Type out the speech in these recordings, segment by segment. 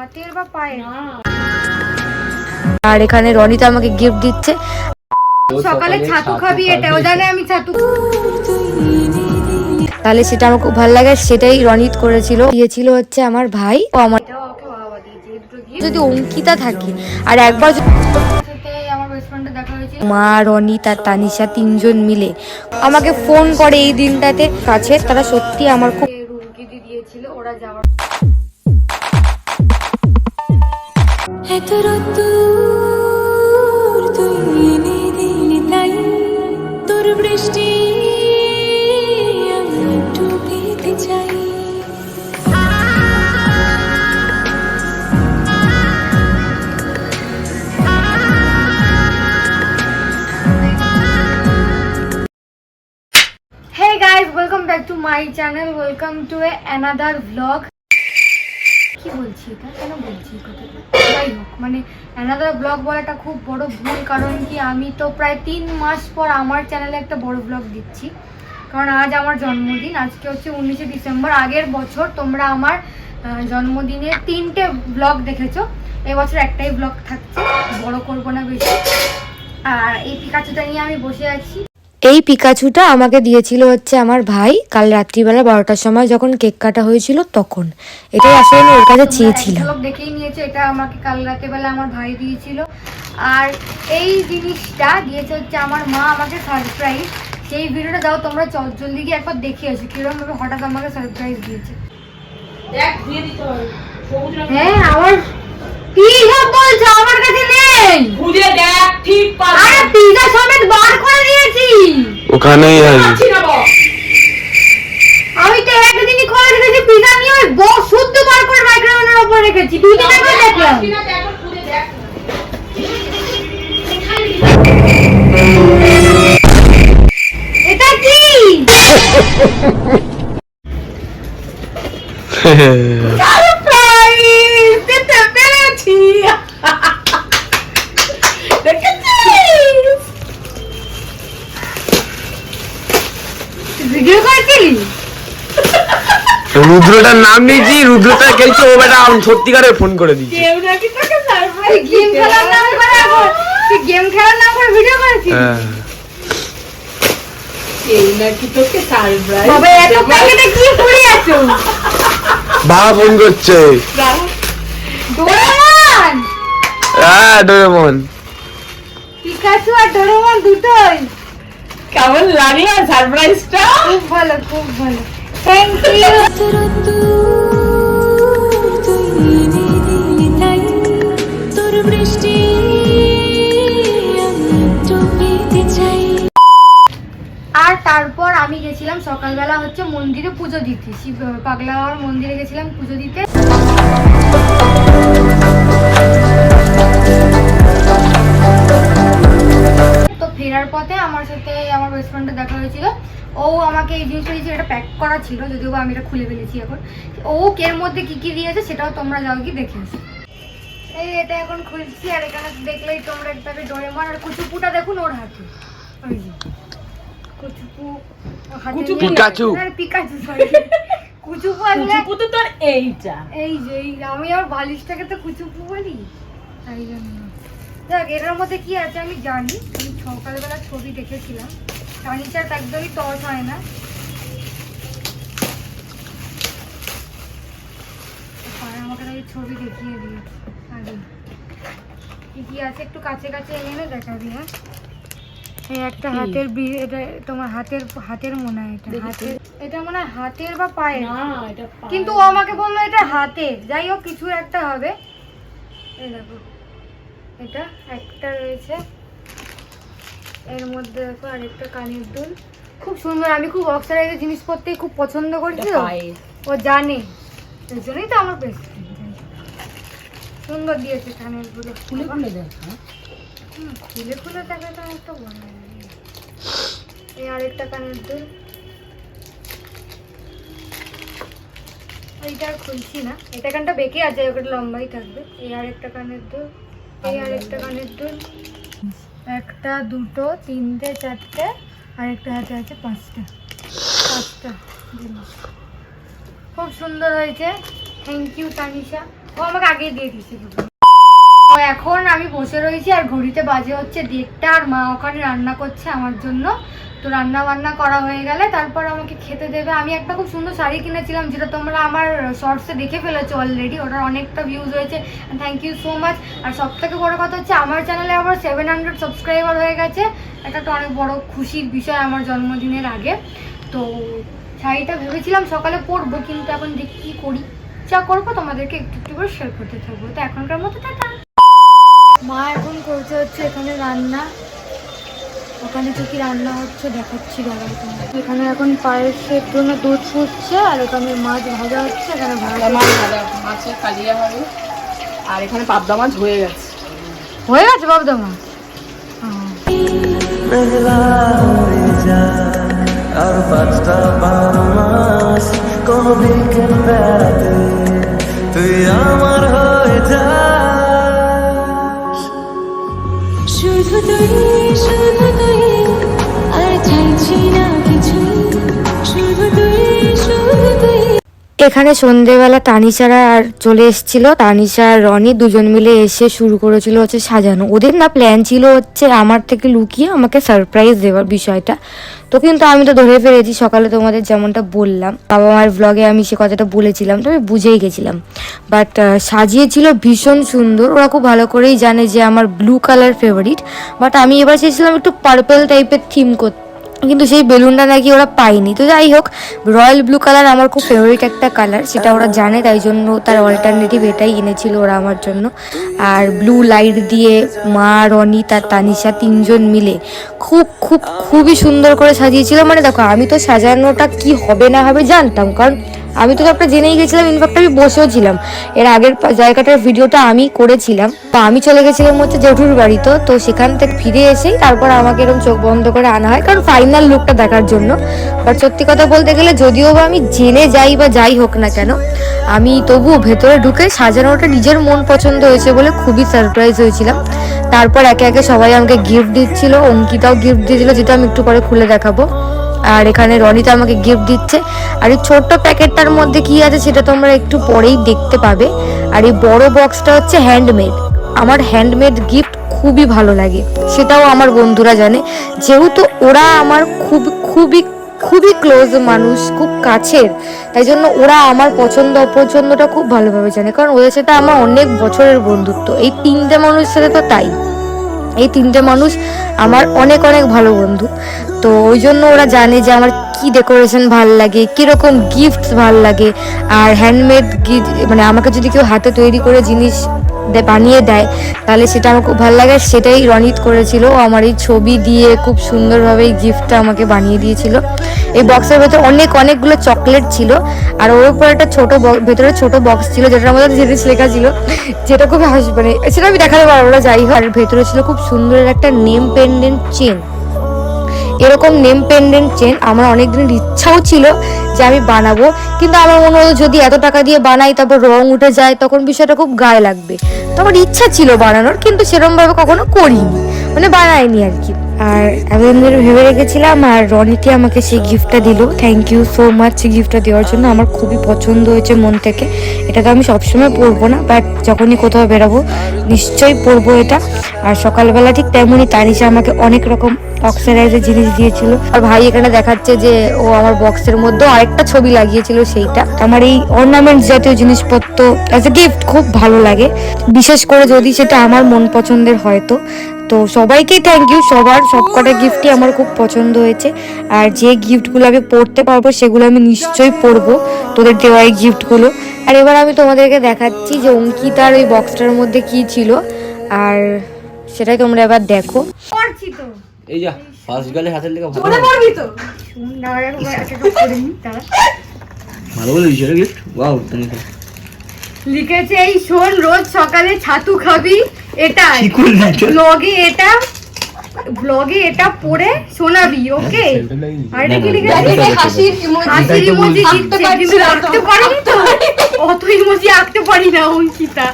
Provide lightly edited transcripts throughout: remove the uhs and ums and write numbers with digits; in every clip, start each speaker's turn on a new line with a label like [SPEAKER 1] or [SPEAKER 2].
[SPEAKER 1] হাতের বা পায়ের।
[SPEAKER 2] আর এখানে রনিতা আমাকে গিফট দিচ্ছে।
[SPEAKER 1] সকালে ছাতু খাবি, এটাও জানে আমি ছাতু।
[SPEAKER 2] তাহলে সেটা আমার খুব ভালো লাগে, সেটাই রনিত করেছিল, দিয়েছিল হচ্ছে আমার ভাই। ও আমার যদি অঙ্কিতা থাকে আর একবার
[SPEAKER 1] আমার বেস্ট ফ্রেন্ডের দেখা হয়েছিল,
[SPEAKER 2] মা, রনিত আর তানিশা তিনজন মিলে আমাকে ফোন করে এই দিনটাতে কাছে, তারা সত্যি আমার খুব
[SPEAKER 1] রুমকি দিয়েছিল ওরা যাওয়ার। Hey guys, welcome back to my channel. Welcome to another vlog. কি বলছি এটা, কেন বলছি কথাটা? যাই হোক, মানে অ্যানাদার ব্লগ বলাটা খুব বড় ভুল, কারণ কি আমি তো প্রায় 3 মাস পর আমার চ্যানেলে একটা বড় ব্লগ দিচ্ছি, কারণ আজ আমার জন্মদিন। আজকে হচ্ছে 19শে ডিসেম্বর। আগের বছর তোমরা আমার জন্মদিনের 3টে ব্লগ দেখেছো, এবছর একটাই ব্লগ থাকছে, বড় করবো না বেশি। আর এই পিকাচুটা নিয়ে আমি বসে আছি।
[SPEAKER 2] এই পিকাচুটা আমাকে দিয়েছিল হচ্ছে আমার ভাই কাল রাত্রিবেলা 12টার সময় যখন কেক কাটা হয়েছিল তখন। এটাই আসলে আমি ওর কাছে চেয়েছিলাম।
[SPEAKER 1] দেখেই নিয়েছে, এটা আমাকে কাল রাতেবেলা আমার ভাই দিয়েছিল। আর এই জিনিসটা দিয়েছে হচ্ছে আমার মা আমাকে সারপ্রাইজ। সেই ভিডিওটা দাও তোমরা জলদি গিয়ে একবার দেখে আসো কিরকম ভাবে হঠাৎ আমাকে সারপ্রাইজ দিয়েছে। হ্যাঁ, আমার পিজা বলছে আমার কাছে নেই, খুঁজে দেখ ঠিক পাবি। আরে পিজা সমেত বার করে দিয়েছি,
[SPEAKER 3] ওখানেই আছে।
[SPEAKER 1] আমি তো একদিনই করে রেখেছি পিজা নিয়ে, ওই বস শুদ্ধ বার করে মাইক্রোওভেনের উপর রেখেছি, দুদিন আগে দেখলাম। এটা কি? সারপ্রাইজ দিতে পেরেছি। ভিডিও করেছিলি?
[SPEAKER 3] রুদ্রটার নাম নিয়েছি, রুদ্রটা খেলছে, ও বেটা সত্যিকারে ফোন করে দিচ্ছে।
[SPEAKER 1] কেউ নাকি তোকে সারপ্রাইজ গেম খেলার নাম করে, এখন তুই গেম খেলার নাম করে ভিডিও করেছিস? কেউ নাকি তোকে সারপ্রাইজ। বাবা এত প্যাকেটে কি পড়ে আছো?
[SPEAKER 3] বাবা ফোন করছে।
[SPEAKER 1] ডোরেমন?
[SPEAKER 3] হ্যাঁ ডোরেমন।
[SPEAKER 1] পিকাচু আর ডোরেমন দুটোই।
[SPEAKER 4] কেমন লাগলো সারপ্রাইজটা?
[SPEAKER 1] খুব ভালো, খুব ভালো, থ্যাংক ইউ। আর তারপর আমি গেছিলাম সকালবেলা হচ্ছে মন্দিরে পুজো দিতে, শিব পাগলা বাবার মন্দিরে গেছিলাম পুজো দিতে। তো ফেরার পথে আমার সাথে আমার বেস্ট ফ্রেন্ডের দেখা হয়েছিল। ও আমাকে এই জিনিসটা দিয়েছে, এটা প্যাক করা ছিল, যদিও আমি এটা খুলে ফেলেছি এখন। ও এর মধ্যে কি কি দিয়েছে সেটাও তোমরা যাও কি দেখে এসো। এই এটা এখন খুলছি, আর এখানে দেখলেই তোমরা একটাকে ডোরেমন আর কুচুপুটা দেখুন ওর হাতে। ওই যে কুচুপু
[SPEAKER 3] পিকাচু,
[SPEAKER 1] পিকাচু সরি, কুচুপু আসলে
[SPEAKER 4] কুচুপু তো তোর এইটা।
[SPEAKER 1] এই যে আমি আর বালিশটাকে তো কুচুপু বলি, তাই জন্য। দেখ এটার মধ্যে কি আছে আমি জানি, আমি সকালবেলা ছবি দেখেছিলাম। ফার্নিচার একদমই টস হয় না। আমাকে এই ছবি দেখিয়ে দিই আগে কি কি আছে, একটু কাছে কাছে এনে দেখাবি। হ্যাঁ, এই একটা হাতের এটা তোমার হাতের মনে হয়, এটা হাতের, এটা মনে হয় হাতের বা পায়ের, কিন্তু ও আমাকে বললো এটা হাতের। যাই হোক কিছু একটা হবে। এই দেখো এটা একটা রয়েছে এর মধ্যে, দেখো আরেকটা কানের দুল, খুব সুন্দর। আমি খুব অক্সারাইজের জিনিসপত্র খুব পছন্দ করি তো, ও জানে, এই জন্যই তো আমার বেস্ট ফ্রেন্ড। সুন্দর দিয়েছে কানের দুল, খুলে খুলে দেখা, খুলে খুলে দেখাটা আমার তো ভালো লাগে। এই আরেকটা কানের দুল, এইটা আর খুলছি না, এটা কানটা বেঁকে আছে, ওটা লম্বাই থাকবে। এই আরেকটা কানের দুল, এই আরেকটা কানের দুল, একটা দুটো তিনটে চারটে, আরেকটা হাতে আছে পাঁচটা জিনিস। খুব সুন্দর হয়েছে, থ্যাংক ইউ তানিশা। ও আমাকে আগেই দিয়ে দিয়েছে। তো এখন আমি বসে রয়েছি আর ঘড়িতে বাজে হচ্ছে 1:30 আর মা ওখানে রান্না করছে আমার জন্য। তো রান্না বান্না করা হয়ে গেলে তারপর আমাকে খেতে দেবে। আমি একটা খুব সুন্দর শাড়ি কিনেছিলাম যেটা তোমরা আমার শর্টসে দেখে ফেলেছো অলরেডি, ওটার অনেকটা ভিউজ হয়েছে, থ্যাংক ইউ সো মাচ। আর সব থেকে বড়ো কথা হচ্ছে আমার চ্যানেলে আবার 700 সাবস্ক্রাইবার হয়ে গেছে, এটা একটা অনেক বড় খুশির বিষয় আমার জন্মদিনের আগে। তো শাড়িটা ভেবেছিলাম সকালে পরবো, কিন্তু এখন দেখি কী করি, যা করবো তোমাদেরকে একটু একটু করে শেয়ার করতে থাকবো। তো এখনকার মতো টাটা। মা এখন করছে হচ্ছে এখানে রান্না, ওখানে কি রান্না হচ্ছে দেখাচ্ছি দাঁড়াও তোমার। এখানে এখন পায়েসের জন্য দুধ ফুটছে, আর এখানে মাছ ভাজা হচ্ছে, এখানে
[SPEAKER 4] মাছ ভাজা, মাছের কালিয়া হবে, আর এখানে পাবদা মাছ হয়ে গেছে।
[SPEAKER 1] হয়ে গেছে বাবদা মাছ।
[SPEAKER 5] আর 5টা 12 মাস কোনো বিকেল বেড়াতে তুই আমার হয়ে যা,
[SPEAKER 6] শুধু তুই আর চাইছি না কিছু, শুধু তুই।
[SPEAKER 2] এখানে সন্ধেবেলা তানিশারা আর চলে এসেছিল, তানিশা আর রনি দুজন মিলে এসে শুরু করেছিল হচ্ছে সাজানো। ওদের না প্ল্যান ছিল হচ্ছে আমার থেকে লুকিয়ে আমাকে সারপ্রাইজ দেওয়ার বিষয়টা, তো কিন্তু আমি তো ধরে ফেলেছি সকালে তোমাদের যেমনটা বললাম, বাবা মার ব্লগে আমি সে কথাটা বলেছিলাম, তো আমি বুঝেই গেছিলাম। বাট সাজিয়েছিল ভীষণ সুন্দর, ওরা খুব ভালো করেই জানে যে আমার ব্লু কালার ফেভারিট, বাট আমি এবার চেয়েছিলাম একটু পার্পল টাইপের থিম করতে, কিন্তু সেই বেলুনটা নাকি ওরা পায়নি। তো যাই হোক, রয়্যাল ব্লু কালার আমার খুব ফেভারিট একটা কালার, সেটা ওরা জানে, তাই জন্য তার অল্টারনেটিভ এটাই এনেছিল ওরা আমার জন্য। আর ব্লু লাইট দিয়ে মা, রনি, তার তানিশা তিনজন মিলে খুবই সুন্দর করে সাজিয়েছিল। মানে দেখো, আমি তো সাজানোটা কি হবে না হবে জানতাম, কারণ আমি তো সবটা জেনেই গেছিলাম, ইনফ্যাক্ট আমি বসেও ছিলাম, এর আগের জায়গাটার ভিডিওটা আমি করেছিলাম। তো আমি চলে গেছিলাম হচ্ছে জেঠুর বাড়িতে, তো সেখান থেকে ফিরে এসেই তারপর আমাকে এরকম চোখ বন্ধ করে আনা হয়, কারণ ফাইনাল লুকটা দেখার জন্য। বাট সত্যি কথা বলতে গেলে, যদিও বা আমি জেনে যাই বা যাই হোক না কেন, আমি তবুও ভেতরে ঢুকে সাজানোটা নিজের মন পছন্দ হয়েছে বলে খুবই সারপ্রাইজ হয়েছিলাম। তারপর একে একে সবাই আমাকে গিফট দিচ্ছিল, অঙ্কিতাও গিফট দিয়েছিল, যেটা আমি একটু পরে খুলে দেখাবো। আর এখানে রনিতা আমাকে গিফট দিচ্ছে, আর এই ছোট্ট প্যাকেটটার মধ্যে কি আছে সেটা তোমরা একটু পরেই দেখতে পাবে। আর এই বড় বক্সটা হচ্ছে হ্যান্ডমেড, আমার হ্যান্ডমেড গিফট খুবই ভালো লাগে, সেটাও আমার বন্ধুরা জানে, যেহেতু ওরা আমার খুবই ক্লোজ মানুষ, খুব কাছের, তাই জন্য ওরা আমার পছন্দ অপছন্দটা খুব ভালোভাবে জানে, কারণ ওদের সাথে আমার অনেক বছরের বন্ধুত্ব। এই 3টে মানুষের সাথে তো তাই, এই 3টে মানুষ আমার অনেক ভালো বন্ধু। তো ওই জন্য ওরা জানে যে আমার কি ডেকোরেশন ভাল লাগে, কীরকম গিফট ভাল লাগে। আর হ্যান্ডমেড মানে আমাকে যদি কেউ হাতে তৈরি করে জিনিস বানিয়ে দেয় তাহলে সেটা আমার খুব ভালো লাগে। সেটাই রনিত করেছিল, ও আমার এই ছবি দিয়ে খুব সুন্দরভাবে এই গিফটটা আমাকে বানিয়ে দিয়েছিল। এই বক্সের ভেতরে অনেকগুলো চকলেট ছিল, আর ওর উপর একটা ভেতরে ছোট বক্স ছিল যেটার মধ্যে জিনিস লেখা ছিল, যেটা খুব মানে সেটা আমি দেখাতে পারবো না, যাই হোক। আর ভেতরে ছিল খুব সুন্দর একটা নেম পেন্ডেন্ট চেন। এরকম নেম পেন্ডেন্ট চেন আমার অনেক দিনের ইচ্ছাও ছিল যে আমি বানাবো, কিন্তু আমার মনে হলো যদি এত টাকা দিয়ে বানাই তারপর রং উঠে যায় তখন বিষয়টা খুব গায়ে লাগবে। তো আমার ইচ্ছা ছিল বানানোর, কিন্তু সেরকমভাবে কখনো করিনি, মানে বানাইনি আর কি। আর আমি ভেবে রেখেছিলাম, আর রনিটি আমাকে সেই গিফটটা দিল, থ্যাংক ইউ সো মাচ গিফটটা দেওয়ার জন্য। আমার খুবই পছন্দ হয়েছে মন থেকে। এটা তো আমি সবসময় পরবো না, বাট যখনই কোথাও বেরাবো নিশ্চয়ই পরবো এটা। আর সকালবেলা ঠিক তেমনই তানিশা আমাকে অনেক রকম অক্সারাইজের জিনিস দিয়েছিল। আর ভাই এখানে দেখাচ্ছে যে ও আমার বক্সের মধ্যে আরেকটা ছবি লাগিয়েছিল, সেইটা। আমার এই অর্নামেন্ট জাতীয় জিনিসপত্র অ্যাজ এ গিফট খুব ভালো লাগে, বিশেষ করে যদি সেটা আমার মন পছন্দের হয়। তো সবাইকেই থ্যাংক ইউ, সবার সবকটা গিফটই আমার খুব পছন্দ হয়েছে। আর যে গিফটগুলো আমি পড়তে পারবো সেগুলো আমি নিশ্চয়ই পরবো, তোদের দেওয়া এই গিফটগুলো। আর এবার আমি তোমাদেরকে দেখাচ্ছি যে অঙ্কিতার ওই বক্সটার মধ্যে কি ছিল, আর সেটাই তোমরা এবার দেখো।
[SPEAKER 1] পড়ছি তো,
[SPEAKER 3] এই যা ফার্স্ট গালে হাতের লেখা ভালো
[SPEAKER 1] মনে পড়বি তো, দাঁড়া একবার একটা করে নি, দাঁড়া।
[SPEAKER 3] ভালো বলে দিয়েছে গিফট, ওয়াও। তুমি
[SPEAKER 1] লিখেছে এই শোন, রোজ সকালে ছাতু খাবি, এটা
[SPEAKER 3] কি করে লিখেছে?
[SPEAKER 1] ব্লগে এটা পড়ে শোনাবি, ওকে? আর এটা কি লিখেছে?
[SPEAKER 4] হাসির
[SPEAKER 1] হাসির ইমোজি দিচ্ছে, কিন্তু আঁকতে পারিনি তো, অত ইমোজি আঁকতে পারি না অঙ্কিতা।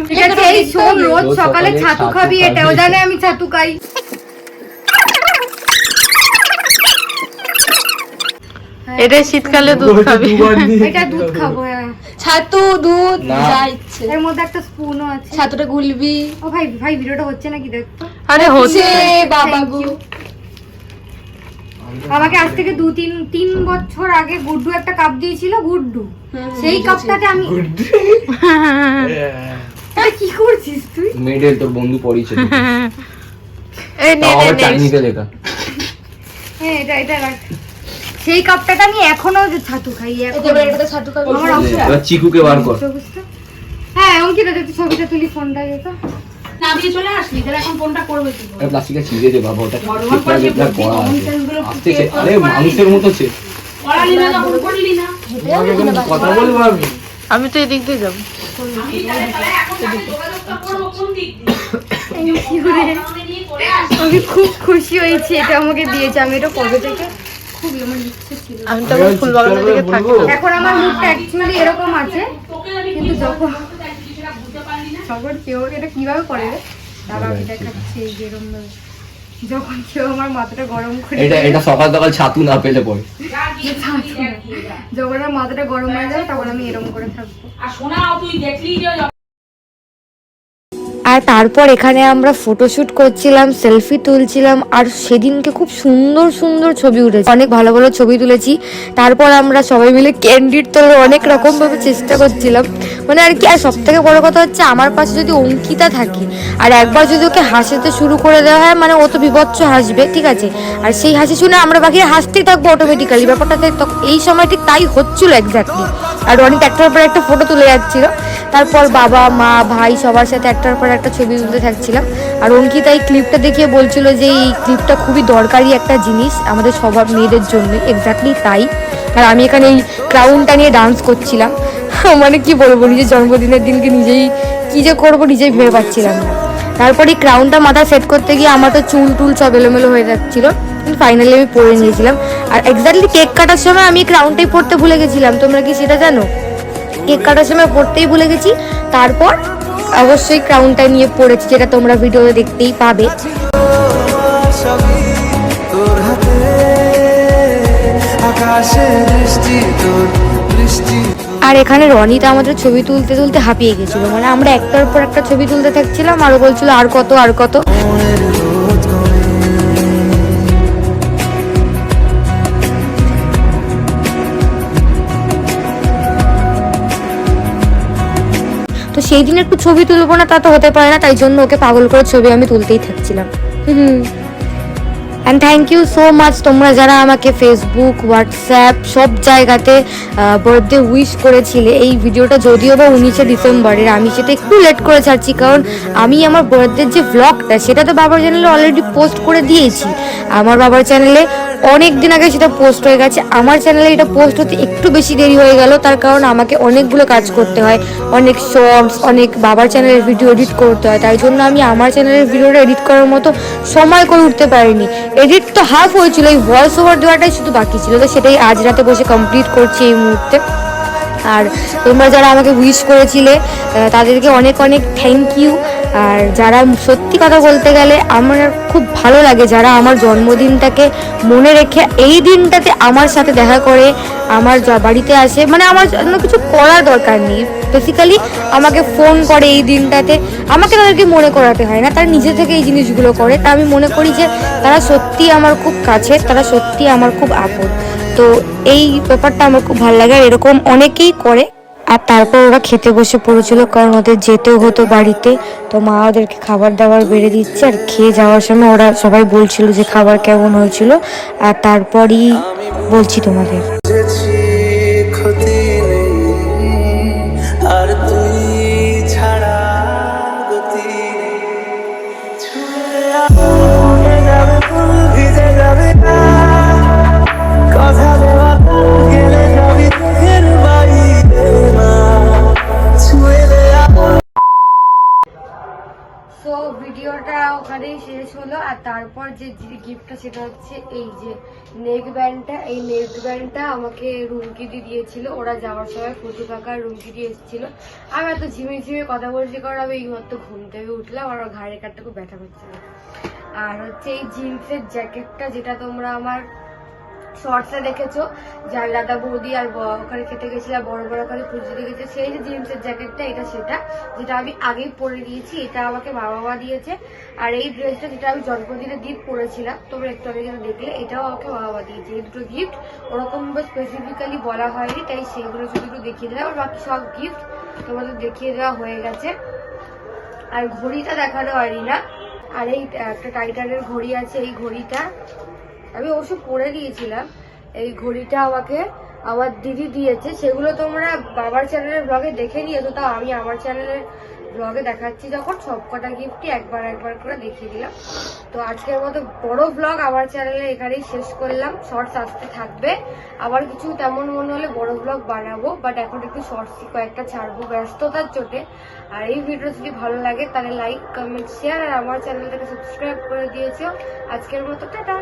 [SPEAKER 1] ঠিক আছে, এই শোন, রোজ সকালে ছাতু খাবি, এটাও জানে আমি ছাতু খাই।
[SPEAKER 4] এটা শীতকালে দুধ খাবে।
[SPEAKER 1] এটা দুধ খাবো। হ্যাঁ,
[SPEAKER 2] ছাতু দুধ যা ইচ্ছে।
[SPEAKER 1] এর মধ্যে একটা স্পুনও আছে।
[SPEAKER 2] ছাতুটা গুলবি।
[SPEAKER 1] ও ভাই ভাই ভিডিওটা হচ্ছে নাকি দেখতো?
[SPEAKER 4] আরে হচ্ছে
[SPEAKER 2] বাবা গো।
[SPEAKER 1] আমাকে আজ থেকে 2-3 বছর আগে গুড্ডু একটা কাপ দিয়েছিল, গুড্ডু। সেই কাপটাতে আমি এটা কি করছিস তুই?
[SPEAKER 3] মেডেল তোর বন্ধু পড়িয়েছে
[SPEAKER 4] এই নে নে নে।
[SPEAKER 3] চাইনিজে লেখা।
[SPEAKER 1] হ্যাঁ, এটা রাখ। সেই কাপটাতে আমি এখনো যে ছাতু খাই এখন।
[SPEAKER 2] এটাতে ছাতু খাবো।
[SPEAKER 1] আমার অবস্থা
[SPEAKER 3] এবার চিকুকে বার কর।
[SPEAKER 1] বুঝতে। হ্যাঁ, অঙ্কিতা যদি ছবিটা তুলি ফোনটা যেত।
[SPEAKER 4] না দিয়ে চলে আসলি, তাহলে এখন ফোনটা করবে কি?
[SPEAKER 3] আরে প্লাস্টিকে ছিঁড়ে দে বাবা, ওটা
[SPEAKER 4] ভগবান করে যে
[SPEAKER 3] ঠিকঠাক করা আছে।
[SPEAKER 4] কন্টেন্টগুলো
[SPEAKER 3] আস্তে আরে মানুষের মতো ছে।
[SPEAKER 4] পড়ালি না, যখন করলি না।
[SPEAKER 3] তোমাকে কোনো কথা বলবো আমি?
[SPEAKER 4] আমি তো এদিক দিয়ে যাবো।
[SPEAKER 1] আমি খুব খুশি হয়েছি, এটা আমাকে দিয়েছে। আমি এটা কবে থেকে খুবই আমার ইচ্ছে ছিল।
[SPEAKER 4] আমি তো আমার ফুল বাগানের দিকে থাকি না।
[SPEAKER 1] এখন আমার মুখটা অ্যাকচুয়ালি এরকম আছে, কিন্তু যখন কেউ এটা কিভাবে করে রে, দাঁড়াও দেখাচ্ছি। এই যেরকম ভাবে যখন কেউ আমার মাথাটা গরম করে
[SPEAKER 3] এটা সকাল সকাল ছাতু না পেলে পড়ে।
[SPEAKER 1] যখন আমার মাথাটা গরম হয়ে যাবে তখন আমি এরকম করে থাকবো।
[SPEAKER 4] আর শোনা, তুই দেখলি যে
[SPEAKER 2] আর তারপর এখানে আমরা ফটোশুট করছিলাম, সেলফি তুলছিলাম, আর সেদিনকে খুব সুন্দর সুন্দর ছবি উঠেছে, অনেক ভালো ভালো ছবি তুলেছি। তারপর আমরা সবাই মিলে ক্যান্ডিড তোলার অনেক রকম ভাবে চেষ্টা করছিলাম, মানে আর কি। আর সব থেকে বড় কথা হচ্ছে আমার পাশে যদি অঙ্কিতা থাকে আর একবার যদি ওকে হাসতে শুরু করে দেওয়া হয়, মানে ও তো বিভৎস হাসবে, ঠিক আছে। আর সেই হাসি শুনে আমরা বাকি হাসতেই থাকবো অটোমেটিক্যালি। ব্যাপারটা এই সময় ঠিক তাই হচ্ছিল এক্স্যাক্টলি। আর অনেক একটার পর একটা ফটো তুলে যাচ্ছিল। তারপর বাবা মা ভাই সবার সাথে একটার পর একটা ছবি তুলতে থাকছিলাম। আর অঙ্কিতা এই ক্লিপটা দেখিয়ে বলছিল যে এই ক্লিপটা খুবই দরকারি একটা জিনিস আমাদের সবার মেয়েদের জন্য। এক্স্যাক্টলি তাই। আর আমি এখানে এই ক্রাউনটা নিয়ে ডান্স করছিলাম। মানে কি বলবো, নিজের জন্মদিনের দিনকে নিজেই কি যে করবো নিজেই ভেবে পাচ্ছিলাম না। তারপর এই ক্রাউনটা মাথা সেট করতে গিয়ে আমার তো চুল টুল সব এলোমেলো হয়ে যাচ্ছিল, কিন্তু ফাইনালি আমি পরে নিয়েছিলাম। আর এক্স্যাক্টলি কেক কাটার সময় আমি ক্রাউনটাই পরতে ভুলে গেছিলাম। তোমরা কি সেটা জানো? কেক কাটার সময় পড়তেই ভুলে গেছি। তারপর অবশ্যই ক্রাউনটা নিয়ে পড়েছি, যেটা তোমরা ভিডিওতে দেখতেই পাবে।
[SPEAKER 5] সবই তোর হাতে, আকাশে বৃষ্টি তোর বৃষ্টি।
[SPEAKER 2] আর এখানে রনিতা আমাদের ছবি তুলতে তুলতে হাঁপিয়ে গেছিল, মানে আমরা একটার পর একটা ছবি তুলতে থাকছিলাম আর ও বলছিল আর কত আর কত। তো সেই দিন একটু ছবি তুলবো না তা তো হতে পারে না, তাই জন্য ওকে পাগল করে ছবি আমি তুলতেই থাকছিলাম। And thank you so much তোমরা যারা আমাকে ফেসবুক হোয়াটসঅ্যাপ সব জায়গাতে বার্থডে উইশ করেছিলে। এই ভিডিওটা যদিও বা 19শে ডিসেম্বরের, আমি সেটা একটু লেট করে ছাড়ছি, কারণ আমি আমার বার্থডের যে ভ্লগটা সেটা তো বাবার চ্যানেলে অলরেডি পোস্ট করে দিয়েছি। আমার বাবার চ্যানেলে অনেক দিন আগে সেটা পোস্ট হয়ে গেছে। আমার চ্যানেলে এটা পোস্ট হতে একটু বেশি দেরি হয়ে গেল, তার কারণ আমাকে অনেকগুলো কাজ করতে হয়, অনেক শর্টস, অনেক বাবার চ্যানেলের ভিডিও এডিট করতে হয়। তাই জন্য আমি আমার চ্যানেলের ভিডিওটা এডিট করার মতো সময় করে উঠতে পারিনি। এডিট তো হাফ হয়েছিল, এই ভয়েস ওভার দেওয়াটাই শুধু বাকি ছিল, তো সেটাই আজ রাতে বসে কমপ্লিট করছি এই মুহূর্তে। আর তোমরা যারা আমাকে উইশ করেছিলে তাদেরকে অনেক অনেক থ্যাংক ইউ। আর যারা সত্যি কথা বলতে গেলে আমার খুব ভালো লাগে যারা আমার জন্মদিনটাকে মনে রেখে এই দিনটাতে আমার সাথে দেখা করে, আমার বাড়িতে আসে, মানে আমার জন্য কিছু করার দরকার নেই, বেসিক্যালি আমাকে ফোন করে এই দিনটাতে। আমাকে তাদেরকে মনে করাতে হয় না, তারা নিজে থেকে এই জিনিসগুলো করে। তা আমি মনে করি যে তারা সত্যি আমার খুব কাছের, তারা সত্যি আমার খুব আপন। তো এই ব্যাপারটা আমার খুব ভালো লাগে, আর এরকম অনেকেই করে। আর তারপর ওরা খেতে বসে পড়েছিল, কারণ ওদের যেতেও হতো বাড়িতে, তো মা ওদেরকে খাবার দাবার বেড়ে দিচ্ছে। আর খেয়ে যাওয়ার সময় ওরা সবাই বলছিল যে খাবার কেমন হয়েছিল, আর তারপরই বলছি তোমাদের।
[SPEAKER 5] ক্ষতি নেই আর তুই ছাড়া গতি নেই, ছুঁয়ে যাবে ফুল ভিজে যাবে না, কথা দেওয়া গেলে যাবি তোর বাইরে না, ছুঁয়ে দেয়া।
[SPEAKER 1] সো ভিডিওটা ওখানেই শেষ হলো। আর তারপর যে গিফটটা সেটা হচ্ছে এই যে নেক ব্যান্ডটা। এই নেক ব্যান্ডটা আমাকে রুমকি দি দিয়েছিল, ওরা যাওয়ার সময় ফটো কাকার রুমকি দিয়ে এসেছিল। আমি এত ঝিমিয়ে ঝিমিয়ে কথা বলছি কারণ আমি এইমাত্র ঘুম থেকে উঠলাম, আর ঘাড়ের কাটটা খুব ব্যথা করছিল। আর হচ্ছে এই জিন্সের জ্যাকেটটা, যেটা তোমরা আমার শর্টসে দেখেছো যার দাদা বৌদি আর ওখানে খেতে গেছিলাম বড় বড় করে পুজো দেখেছে, সেই যে জিন্সের জ্যাকেটটা এটা সেটা, যেটা আমি আগেই পরে দিয়েছি, এটা আমাকে বাবা দিয়েছে। আর এই ড্রেসটা যেটা আমি জন্মদিনের দিন পরেছিলাম, তোমরা একটু আগে যেটা দেখলে, এটাও আমাকে বাবা দিয়েছে। এই দুটো গিফট ওরকম স্পেসিফিক্যালি বলা হয়নি, তাই সেগুলো শুধু একটু দেখিয়ে দিলাম। আর বাকি সব গিফট তোমাদের দেখিয়ে দেওয়া হয়ে গেছে। আর ঘড়িটা দেখানো হয়নি না, আর এই একটা টাইটানের ঘড়ি আছে, এই ঘড়িটা আমি অবশ্য পরে দিয়েছিলাম। এই ঘড়িটা আমাকে আমার দিদি দিয়েছে, সেগুলো তোমরা বাবার চ্যানেলের ব্লগে দেখে নিয়েছো, তাও আমি আমার চ্যানেলের ব্লগে দেখাচ্ছি যখন, সবকটা গিফটই একবার করে দেখিয়ে দিলাম। তো আজকের মতো বড় ব্লগ আমার চ্যানেলে এখানেই শেষ করলাম। শর্টস আসতে থাকবে, আবার কিছু তেমন মনে হলে বড় ব্লগ বানাবো, বাট এখন একটু শর্টসই কয়েকটা ছাড়বো ব্যস্ততার চোটে। আর এই ভিডিও যদি ভালো লাগে তাহলে লাইক, কমেন্ট, শেয়ার, আর আমার চ্যানেলটাকে সাবস্ক্রাইব করে দিয়েছো। আজকের মতো টাটা।